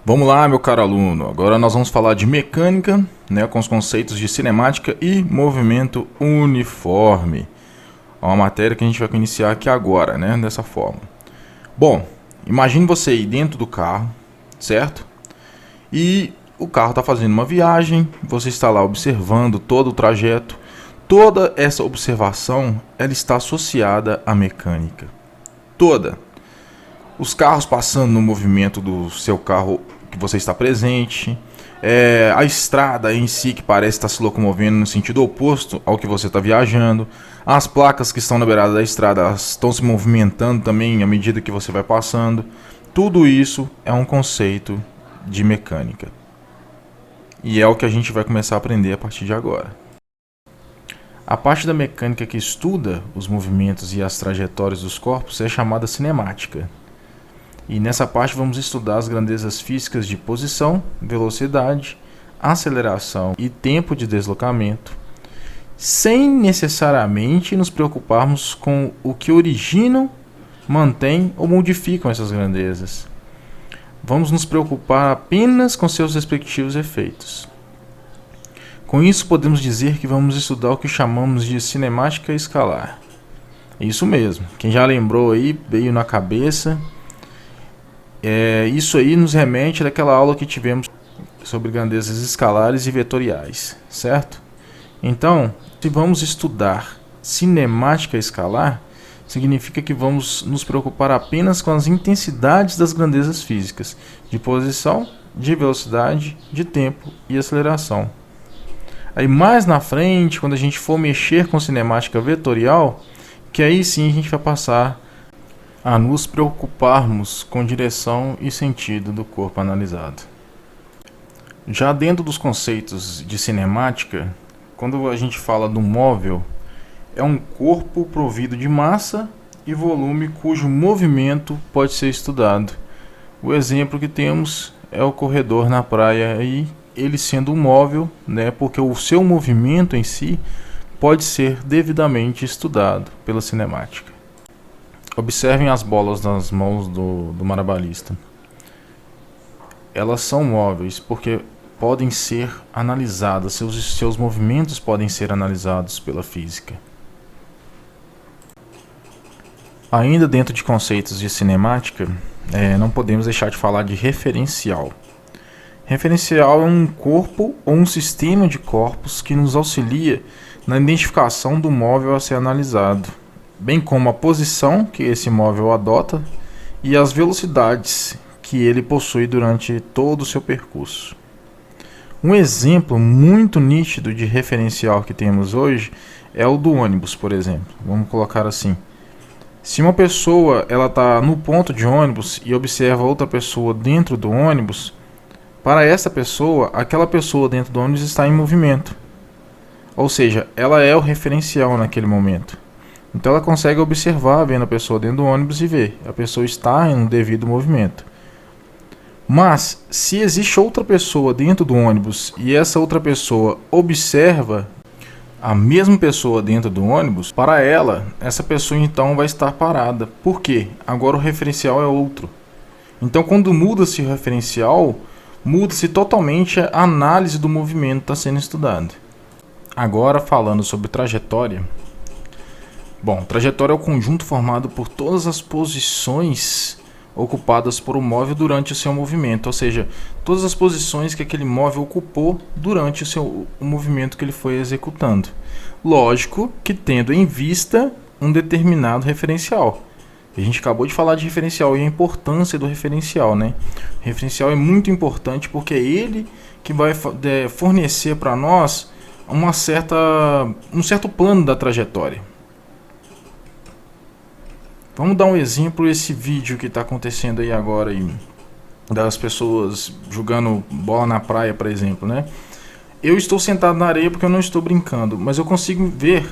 Vamos lá, meu caro aluno. Agora nós vamos falar de mecânica, né, com os conceitos de cinemática e movimento uniforme. É uma matéria que a gente vai iniciar aqui agora, né, dessa forma. Bom, imagine você aí dentro do carro, certo? E o carro está fazendo uma viagem, você está lá observando todo o trajeto. Toda essa observação, ela está associada à mecânica. Toda. Os carros passando no movimento do seu carro que você está presente, a estrada em si que parece estar se locomovendo no sentido oposto ao que você está viajando, as placas que estão na beirada da estrada elas estão se movimentando também à medida que você vai passando. Tudo isso é um conceito de mecânica. E é o que a gente vai começar a aprender a partir de agora. A parte da mecânica que estuda os movimentos e as trajetórias dos corpos é chamada cinemática. E nessa parte vamos estudar as grandezas físicas de posição, velocidade, aceleração e tempo de deslocamento, sem necessariamente nos preocuparmos com o que originam, mantém ou modificam essas grandezas. Vamos nos preocupar apenas com seus respectivos efeitos. Com isso podemos dizer que vamos estudar o que chamamos de cinemática escalar. Isso mesmo, quem já lembrou aí, veio na cabeça. Isso aí nos remete àquela aula que tivemos sobre grandezas escalares e vetoriais, certo? Então, se vamos estudar cinemática escalar, significa que vamos nos preocupar apenas com as intensidades das grandezas físicas, de posição, de velocidade, de tempo e aceleração. Aí mais na frente, quando a gente for mexer com cinemática vetorial, que aí sim a gente vai passar a nos preocuparmos com direção e sentido do corpo analisado. Já dentro dos conceitos de cinemática, quando a gente fala do móvel, é um corpo provido de massa e volume cujo movimento pode ser estudado. O exemplo que temos é o corredor na praia, e ele sendo um móvel, né, porque o seu movimento em si pode ser devidamente estudado pela cinemática. Observem as bolas nas mãos do marabalista. Elas são móveis porque podem ser analisadas, seus movimentos podem ser analisados pela física. Ainda dentro de conceitos de cinemática, não podemos deixar de falar de referencial. Referencial é um corpo ou um sistema de corpos que nos auxilia na identificação do móvel a ser analisado, bem como a posição que esse móvel adota e as velocidades que ele possui durante todo o seu percurso. Um exemplo muito nítido de referencial que temos hoje é o do ônibus, por exemplo. Vamos colocar assim. Se uma pessoa está no ponto de ônibus e observa outra pessoa dentro do ônibus, para essa pessoa, aquela pessoa dentro do ônibus está em movimento. Ou seja, ela é o referencial naquele momento. Então ela consegue observar vendo a pessoa dentro do ônibus e ver, a pessoa está em um devido movimento. Mas, se existe outra pessoa dentro do ônibus e essa outra pessoa observa a mesma pessoa dentro do ônibus, para ela, essa pessoa então vai estar parada. Por quê? Agora o referencial é outro. Então quando muda-se o referencial, muda-se totalmente a análise do movimento que está sendo estudado. Agora falando sobre trajetória. Bom, trajetória é o conjunto formado por todas as posições ocupadas por um móvel durante o seu movimento, ou seja, todas as posições que aquele móvel ocupou durante o movimento que ele foi executando. Lógico que tendo em vista um determinado referencial. A gente acabou de falar de referencial e a importância do referencial, né? O referencial é muito importante porque é ele que vai fornecer para nós um certo plano da trajetória. Vamos dar um exemplo, esse vídeo que está acontecendo aí agora, aí, das pessoas jogando bola na praia, por exemplo, né? Eu estou sentado na areia porque eu não estou brincando, mas eu consigo ver,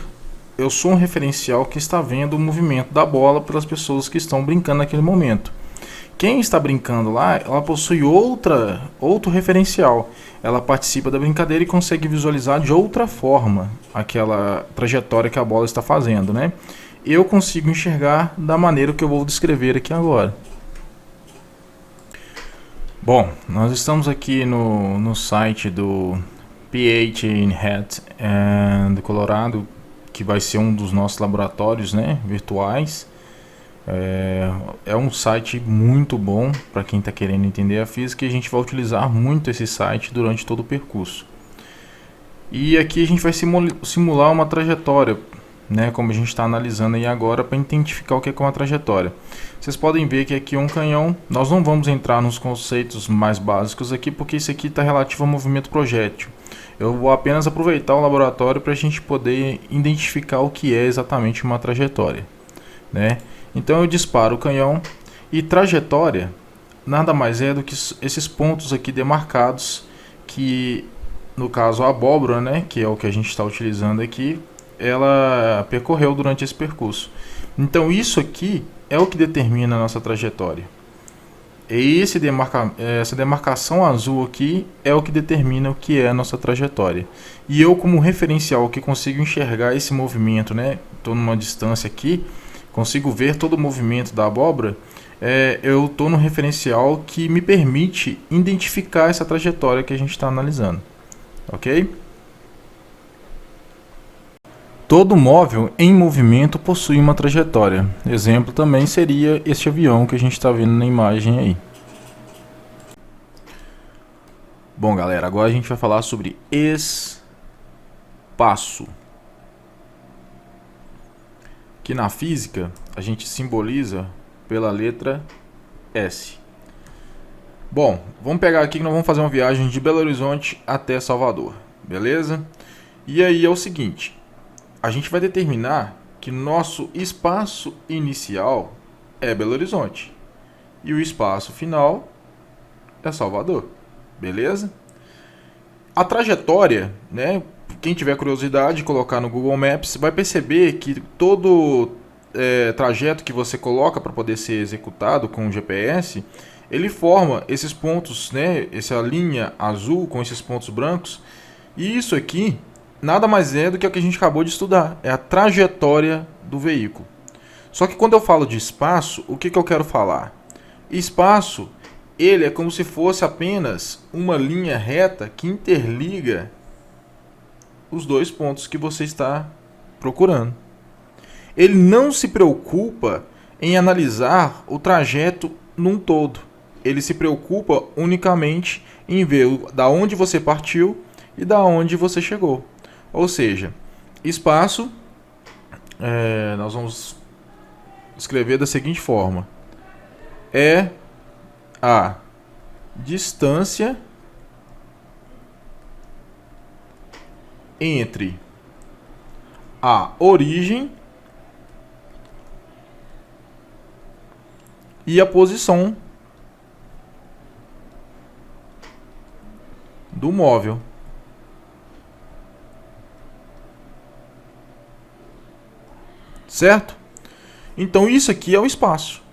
eu sou um referencial que está vendo o movimento da bola pelas pessoas que estão brincando naquele momento. Quem está brincando lá, ela possui outro referencial. Ela participa da brincadeira e consegue visualizar de outra forma aquela trajetória que a bola está fazendo, né? Eu consigo enxergar da maneira que eu vou descrever aqui agora. Bom, nós estamos aqui no site do PH in Hat do Colorado, que vai ser um dos nossos laboratórios, né, virtuais. É um site muito bom para quem está querendo entender a física, e a gente vai utilizar muito esse site durante todo o percurso. E aqui a gente vai simular uma trajetória, né, como a gente está analisando aí agora, para identificar o que é uma trajetória. Vocês podem ver que aqui é um canhão. Nós não vamos entrar nos conceitos mais básicos aqui, porque isso aqui está relativo ao movimento projétil. Eu vou apenas aproveitar o laboratório para a gente poder identificar o que é exatamente uma trajetória, né? Então eu disparo o canhão, e trajetória nada mais é do que esses pontos aqui demarcados, que no caso a abóbora, né, que é o que a gente está utilizando aqui, ela percorreu durante esse percurso. Então isso aqui é o que determina a nossa trajetória. E essa demarcação azul aqui é o que determina o que é a nossa trajetória. E eu, como referencial que consigo enxergar esse movimento, né, estou numa distância aqui, consigo ver todo o movimento da abóbora, eu estou no referencial que me permite identificar essa trajetória que a gente está analisando. Ok? Todo móvel em movimento possui uma trajetória. Exemplo também seria este avião que a gente está vendo na imagem aí. Bom, galera, agora a gente vai falar sobre espaço. Que na física a gente simboliza pela letra S. Bom, vamos pegar aqui que nós vamos fazer uma viagem de Belo Horizonte até Salvador, beleza? E aí é o seguinte: a gente vai determinar que nosso espaço inicial é Belo Horizonte e o espaço final é Salvador, beleza? A trajetória, né? Quem tiver curiosidade de colocar no Google Maps vai perceber que todo trajeto que você coloca para poder ser executado com o GPS, ele forma esses pontos, né? Essa linha azul com esses pontos brancos, e isso aqui nada mais é do que o que a gente acabou de estudar, é a trajetória do veículo. Só que quando eu falo de espaço, o que eu quero falar? Espaço, ele é como se fosse apenas uma linha reta que interliga os dois pontos que você está procurando. Ele não se preocupa em analisar o trajeto num todo. Ele se preocupa unicamente em ver da onde você partiu e da onde você chegou. Ou seja, espaço, nós vamos escrever da seguinte forma: é a distância entre a origem e a posição do móvel. Certo? Então isso aqui é o espaço.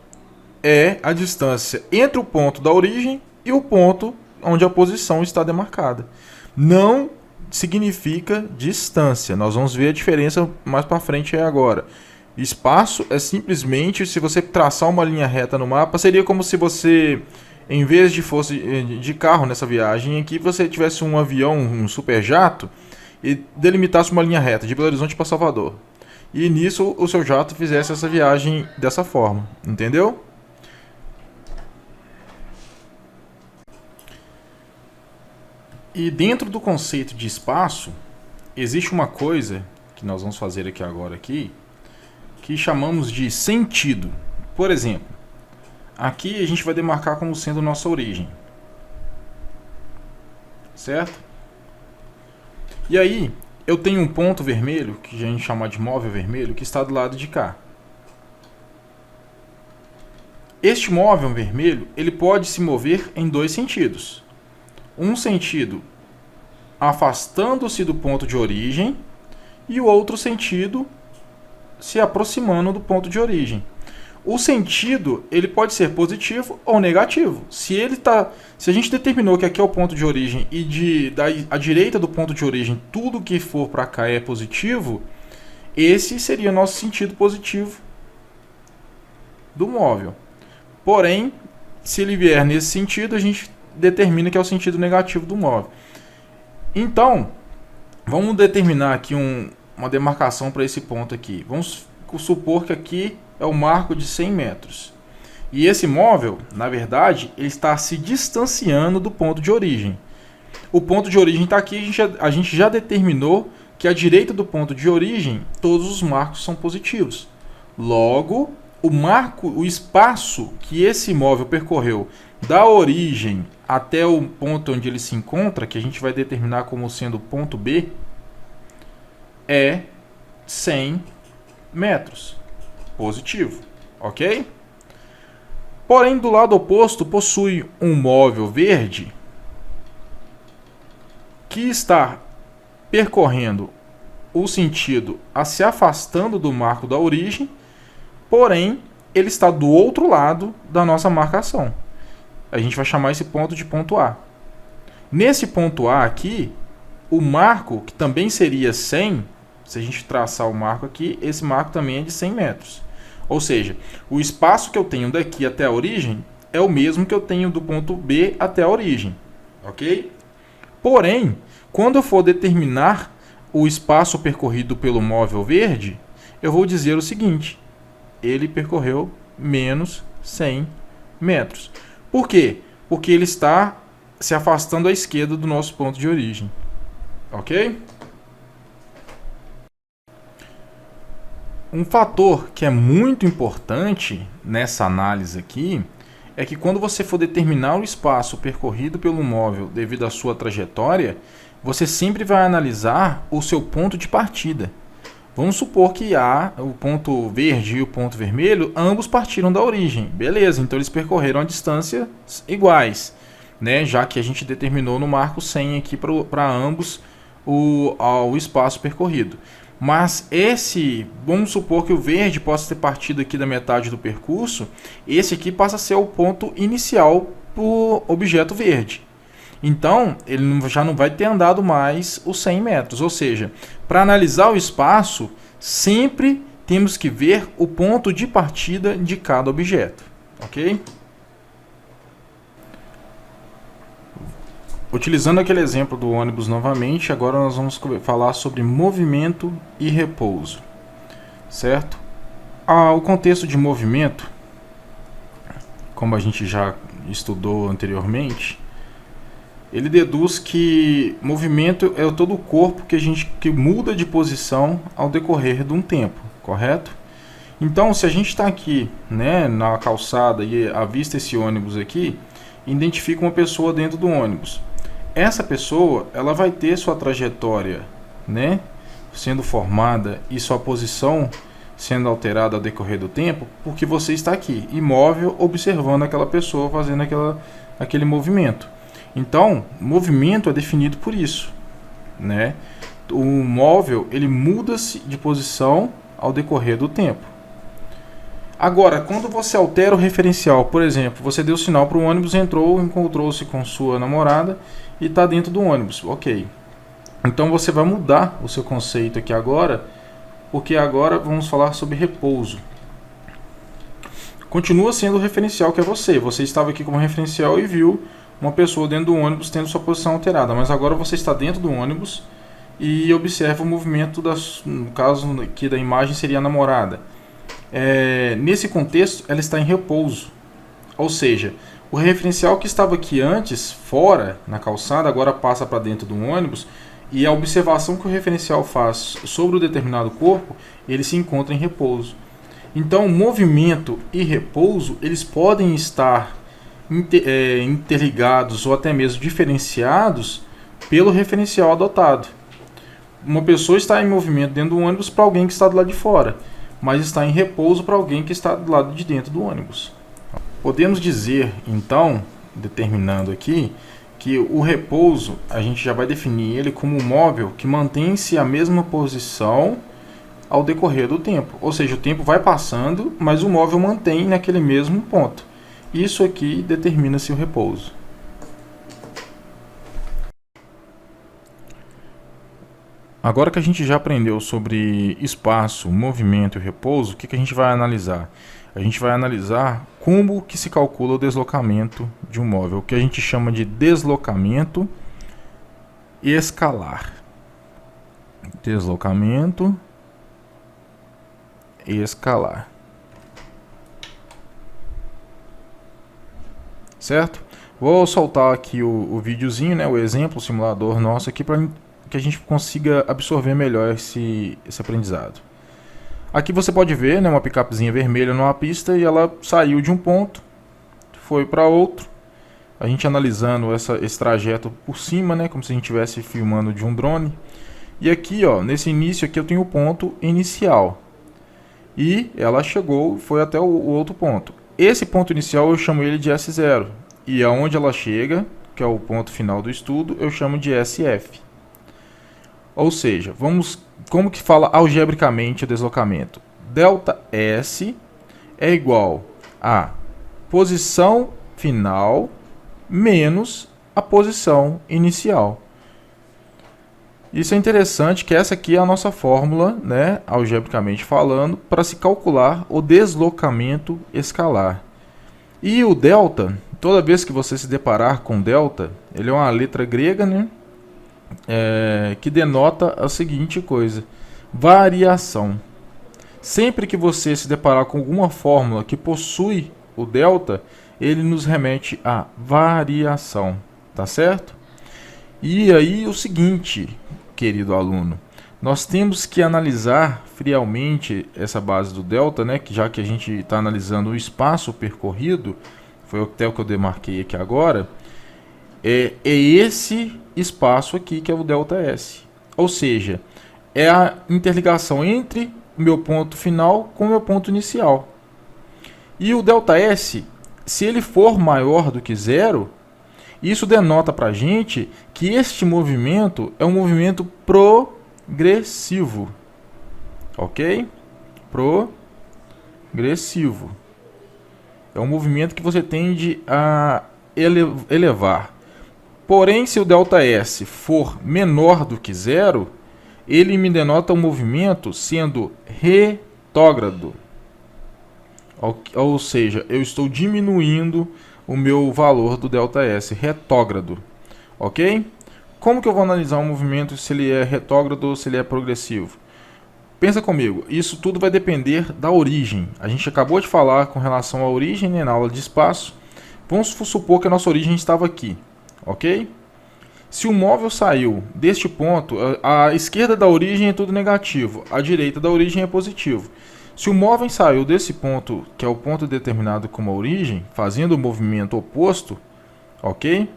É a distância entre o ponto da origem e o ponto onde a posição está demarcada. Não significa distância. Nós vamos ver a diferença mais para frente agora. Espaço é simplesmente, se você traçar uma linha reta no mapa, seria como se você, em vez de fosse de carro nessa viagem aqui, você tivesse um avião, um superjato, e delimitasse uma linha reta de Belo Horizonte para Salvador. E nisso o seu jato fizesse essa viagem dessa forma, entendeu? E dentro do conceito de espaço, existe uma coisa que nós vamos fazer aqui agora que chamamos de sentido. Por exemplo, aqui a gente vai demarcar como sendo nossa origem. Certo? E aí, eu tenho um ponto vermelho, que a gente chama de móvel vermelho, que está do lado de cá. Este móvel vermelho, ele pode se mover em dois sentidos. Um sentido afastando-se do ponto de origem e o outro sentido se aproximando do ponto de origem. O sentido, ele pode ser positivo ou negativo. Se a gente determinou que aqui é o ponto de origem e à direita do ponto de origem tudo que for para cá é positivo, esse seria o nosso sentido positivo do móvel. Porém, se ele vier nesse sentido, a gente determina que é o sentido negativo do móvel. Então, vamos determinar aqui uma demarcação para esse ponto aqui. Vamos supor que aqui é o marco de 100 metros. E esse móvel, na verdade, ele está se distanciando do ponto de origem. O ponto de origem está aqui, a gente já determinou que à direita do ponto de origem, todos os marcos são positivos. Logo, o espaço que esse móvel percorreu da origem até o ponto onde ele se encontra, que a gente vai determinar como sendo o ponto B, é 100 metros. Positivo, ok? Porém, do lado oposto, possui um móvel verde que está percorrendo o sentido a se afastando do marco da origem, porém, ele está do outro lado da nossa marcação. A gente vai chamar esse ponto de ponto A. Nesse ponto A aqui, o marco, que também seria 100, se a gente traçar o marco aqui, esse marco também é de 100 metros. Ou seja, o espaço que eu tenho daqui até a origem é o mesmo que eu tenho do ponto B até a origem. Ok? Porém, quando eu for determinar o espaço percorrido pelo móvel verde, eu vou dizer o seguinte: ele percorreu menos 100 metros. Por quê? Porque ele está se afastando à esquerda do nosso ponto de origem. Ok? Um fator que é muito importante nessa análise aqui é que quando você for determinar o espaço percorrido pelo móvel devido à sua trajetória, você sempre vai analisar o seu ponto de partida. Vamos supor que o ponto verde e o ponto vermelho, ambos partiram da origem. Beleza, então eles percorreram a distância iguais, né? Já que a gente determinou no marco 100 aqui para ambos o espaço percorrido. Mas vamos supor que o verde possa ter partido aqui da metade do percurso, esse aqui passa a ser o ponto inicial para o objeto verde. Então, ele já não vai ter andado mais os 100 metros. Ou seja, para analisar o espaço, sempre temos que ver o ponto de partida de cada objeto. Ok? Utilizando aquele exemplo do ônibus novamente, agora nós vamos falar sobre movimento e repouso. Certo? O contexto de movimento, como a gente já estudou anteriormente, ele deduz que movimento é todo o corpo que muda de posição ao decorrer de um tempo, correto? Então, se a gente está aqui, né, na calçada e avista esse ônibus aqui, identifica uma pessoa dentro do ônibus. Essa pessoa, ela vai ter sua trajetória, né, sendo formada e sua posição sendo alterada ao decorrer do tempo, porque você está aqui, imóvel, observando aquela pessoa fazendo aquele movimento. Então, movimento é definido por isso, né? O móvel, ele muda-se de posição ao decorrer do tempo. Agora, quando você altera o referencial, por exemplo, você deu sinal para o ônibus, entrou, encontrou-se com sua namorada e está dentro do ônibus, ok. Então você vai mudar o seu conceito aqui agora, porque agora vamos falar sobre repouso. Continua sendo o referencial que é você. Você estava aqui como referencial e viu uma pessoa dentro do ônibus tendo sua posição alterada, mas agora você está dentro do ônibus e observa o movimento, no caso aqui da imagem seria a namorada. Nesse contexto, ela está em repouso, ou seja, o referencial que estava aqui antes, fora, na calçada, agora passa para dentro do ônibus, e a observação que o referencial faz sobre o determinado corpo, ele se encontra em repouso. Então, movimento e repouso, eles podem estar interligados ou até mesmo diferenciados pelo referencial adotado. Uma pessoa está em movimento dentro do ônibus para alguém que está do lado de fora, mas está em repouso para alguém que está do lado de dentro do ônibus. Podemos dizer, então, determinando aqui, que o repouso, a gente já vai definir ele como um móvel que mantém-se a mesma posição ao decorrer do tempo. Ou seja, o tempo vai passando, mas o móvel mantém naquele mesmo ponto. Isso aqui determina-se o repouso. Agora que a gente já aprendeu sobre espaço, movimento e repouso, o que a gente vai analisar? A gente vai analisar como que se calcula o deslocamento de um móvel, o que a gente chama de deslocamento escalar. Deslocamento escalar. Certo? Vou soltar aqui o videozinho, né, o exemplo, o simulador nosso aqui, para que a gente consiga absorver melhor esse aprendizado. Aqui você pode ver, né, uma picapezinha vermelha numa pista e ela saiu de um ponto, foi para outro. A gente analisando esse trajeto por cima, né, como se a gente estivesse filmando de um drone. E aqui, ó, nesse início aqui eu tenho o ponto inicial. E ela chegou, foi até o outro ponto. Esse ponto inicial eu chamo ele de S0. E aonde ela chega, que é o ponto final do estudo, eu chamo de SF. Ou seja, como que fala algebricamente o deslocamento? Delta S é igual a posição final menos a posição inicial. Isso é interessante, que essa aqui é a nossa fórmula, né, algebricamente falando, para se calcular o deslocamento escalar. E o delta, toda vez que você se deparar com delta, ele é uma letra grega, né, que denota a seguinte coisa: variação. Sempre que você se deparar com alguma fórmula que possui o delta, ele nos remete a variação, tá certo? E aí o seguinte, querido aluno, nós temos que analisar friamente essa base do delta, né? Que já que a gente está analisando o espaço percorrido, foi até o que eu demarquei aqui agora, é esse espaço aqui que é o delta S. Ou seja, é a interligação entre o meu ponto final com o meu ponto inicial. E o delta S, se ele for maior do que zero, isso denota para a gente que este movimento é um movimento progressivo. Ok? Progressivo. É um movimento que você tende a elevar. Porém, se o delta S for menor do que zero, ele me denota um movimento sendo retrógrado. Ou seja, eu estou diminuindo o meu valor do delta S, retrógrado. Ok? Como que eu vou analisar um movimento, se ele é retrógrado ou se ele é progressivo? Pensa comigo, isso tudo vai depender da origem. A gente acabou de falar com relação à origem, né, na aula de espaço. Vamos supor que a nossa origem estava aqui, ok? Se o móvel saiu deste ponto, a esquerda da origem é tudo negativo, a direita da origem é positivo. Se o móvel saiu desse ponto, que é o ponto determinado como a origem, fazendo o movimento oposto, ok?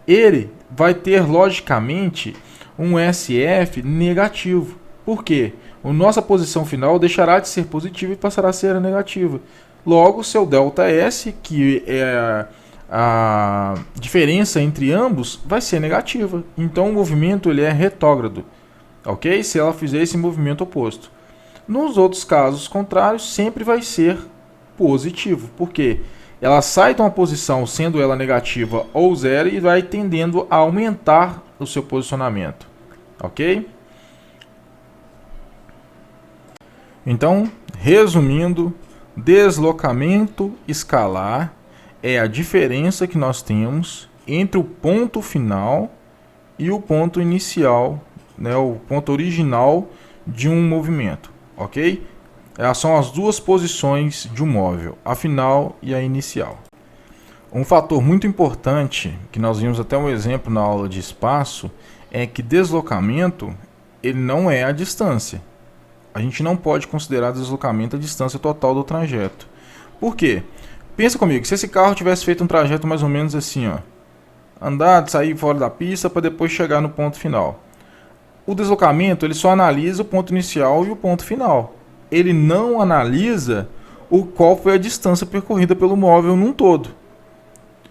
Ele vai ter, logicamente, um SF negativo. Por quê? A nossa posição final deixará de ser positiva e passará a ser negativa. Logo, seu delta S, que é a diferença entre ambos, vai ser negativa. Então, o movimento ele é retrógrado, ok? Se ela fizer esse movimento oposto. Nos outros casos contrários, sempre vai ser positivo, porque ela sai de uma posição sendo ela negativa ou zero e vai tendendo a aumentar o seu posicionamento, ok? Então, resumindo, deslocamento escalar é a diferença que nós temos entre o ponto final e o ponto inicial, né, o ponto original de um movimento, ok? São as duas posições de um móvel, a final e a inicial. Um fator muito importante, que nós vimos até um exemplo na aula de espaço, é que deslocamento ele não é a distância. A gente não pode considerar deslocamento a distância total do trajeto. Por quê? Pensa comigo, se esse carro tivesse feito um trajeto mais ou menos assim, ó, andar, sair fora da pista para depois chegar no ponto final. O deslocamento ele só analisa o ponto inicial e o ponto final. Ele não analisa qual foi a distância percorrida pelo móvel num todo.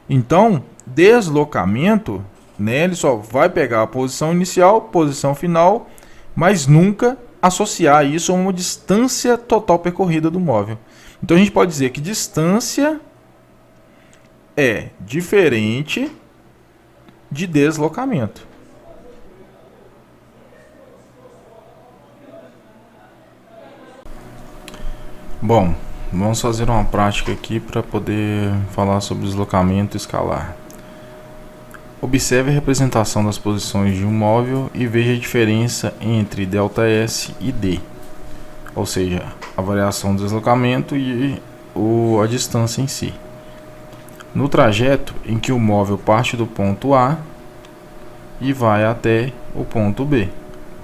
Então, deslocamento, né, ele só vai pegar a posição inicial, posição final, mas nunca associar isso a uma distância total percorrida do móvel. Então a gente pode dizer que distância é diferente de deslocamento. Bom, vamos fazer uma prática aqui para poder falar sobre deslocamento escalar. Observe a representação das posições de um móvel e veja a diferença entre ΔS e D, ou seja, a variação do deslocamento e a distância em si. No trajeto em que o móvel parte do ponto A e vai até o ponto B.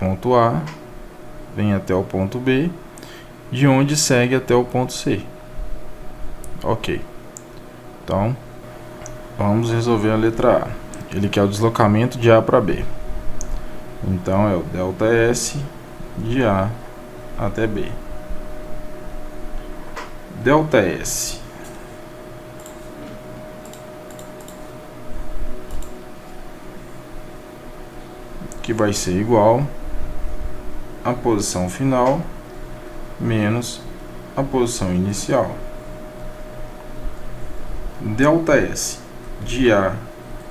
Ponto A vem até o ponto B, de onde segue até o ponto C. Ok. Então, vamos resolver a letra A. Ele quer o deslocamento de A para B. Então, é o ΔS de A até B. ΔS que vai ser igual a posição final menos a posição inicial. ΔS de A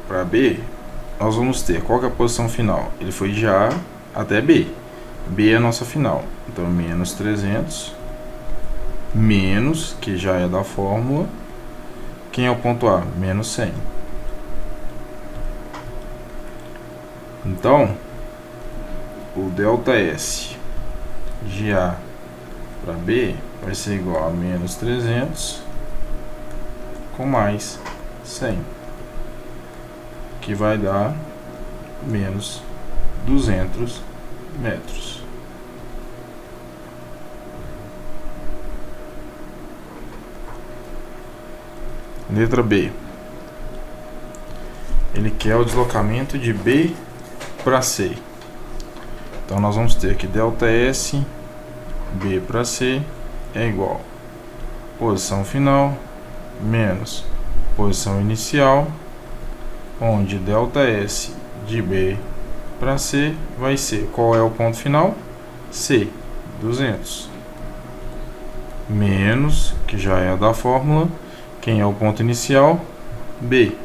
para B, nós vamos ter, qual que é a posição final? Ele foi de A até B. B é a nossa final. Então, menos 300, menos, que já é da fórmula, quem é o ponto A? Menos 100. Então, o ΔS de A para B vai ser igual a menos 300 com mais 100, que vai dar menos 200 metros. Letra B. Ele quer o deslocamento de B para C. Então nós vamos ter que ΔS B para C é igual a posição final menos posição inicial, onde ΔS de B para C vai ser, qual é o ponto final? C, 200. Menos, que já é da fórmula, quem é o ponto inicial? B.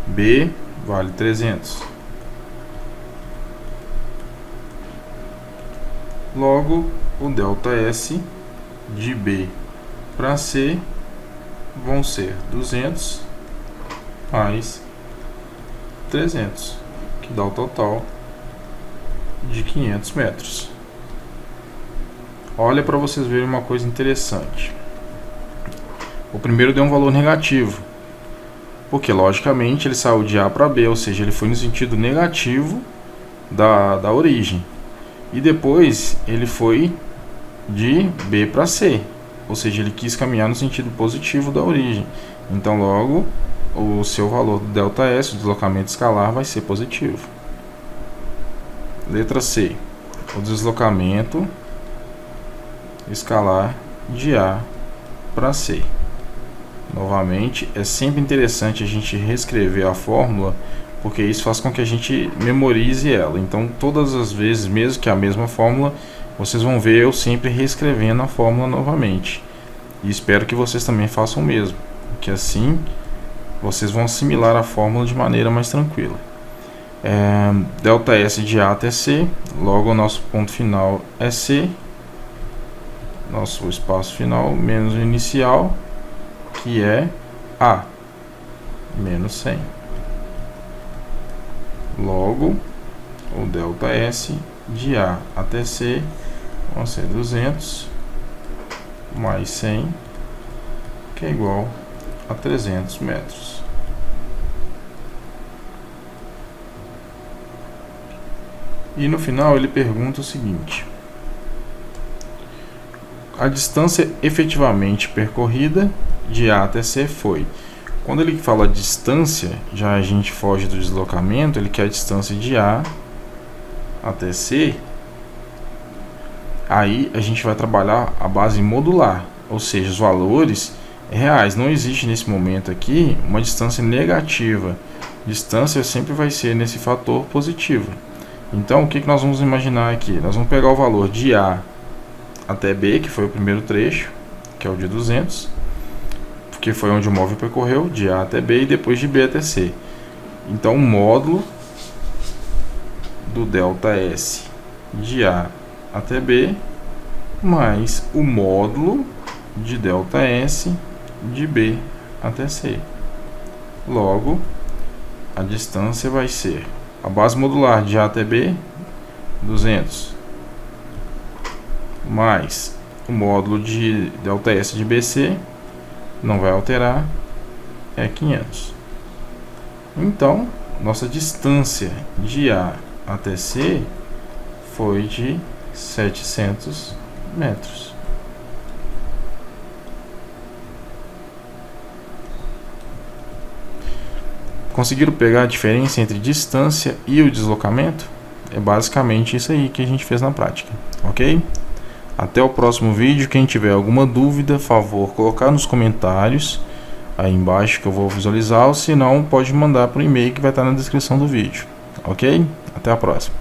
B vale 300. Logo, o ΔS de B para C vão ser 200 mais 300, que dá o total de 500 metros. Olha para vocês verem uma coisa interessante. O primeiro deu um valor negativo, porque logicamente ele saiu de A para B, ou seja, ele foi no sentido negativo da origem. E depois ele foi de B para C, ou seja, ele quis caminhar no sentido positivo da origem. Então logo o seu valor do ΔS, o deslocamento escalar, vai ser positivo. Letra C. O deslocamento escalar de A para C. Novamente, é sempre interessante a gente reescrever a fórmula, porque isso faz com que a gente memorize ela. Então, todas as vezes, mesmo que a mesma fórmula, vocês vão ver eu sempre reescrevendo a fórmula novamente. E espero que vocês também façam o mesmo, que assim vocês vão assimilar a fórmula de maneira mais tranquila. ΔS de A até C, logo o nosso ponto final é C, nosso espaço final menos o inicial, que é A, menos 100. Logo, o ΔS de A até C vão ser 200 mais 100, que é igual a 300 metros. E no final ele pergunta o seguinte: a distância efetivamente percorrida de A até C foi. Quando ele fala distância, já a gente foge do deslocamento, ele quer a distância de A até C. Aí a gente vai trabalhar a base modular, ou seja, os valores reais. Não existe nesse momento aqui uma distância negativa. Distância sempre vai ser nesse fator positivo. Então o que nós vamos imaginar aqui? Nós vamos pegar o valor de A até B, que foi o primeiro trecho, que é o de 200, que foi onde o móvel percorreu, de A até B, e depois de B até C. Então o módulo do ΔS de A até B mais o módulo de ΔS de B até C. Logo, a distância vai ser a base modular de A até B, 200, mais o módulo de ΔS de BC, não vai alterar, é 500. Então, nossa distância de A até C foi de 700 metros. Conseguiram pegar a diferença entre distância e o deslocamento? É basicamente isso aí que a gente fez na prática, ok? Até o próximo vídeo. Quem tiver alguma dúvida, favor colocar nos comentários aí embaixo que eu vou visualizar, ou se não, pode mandar por e-mail que vai estar na descrição do vídeo, ok? Até a próxima.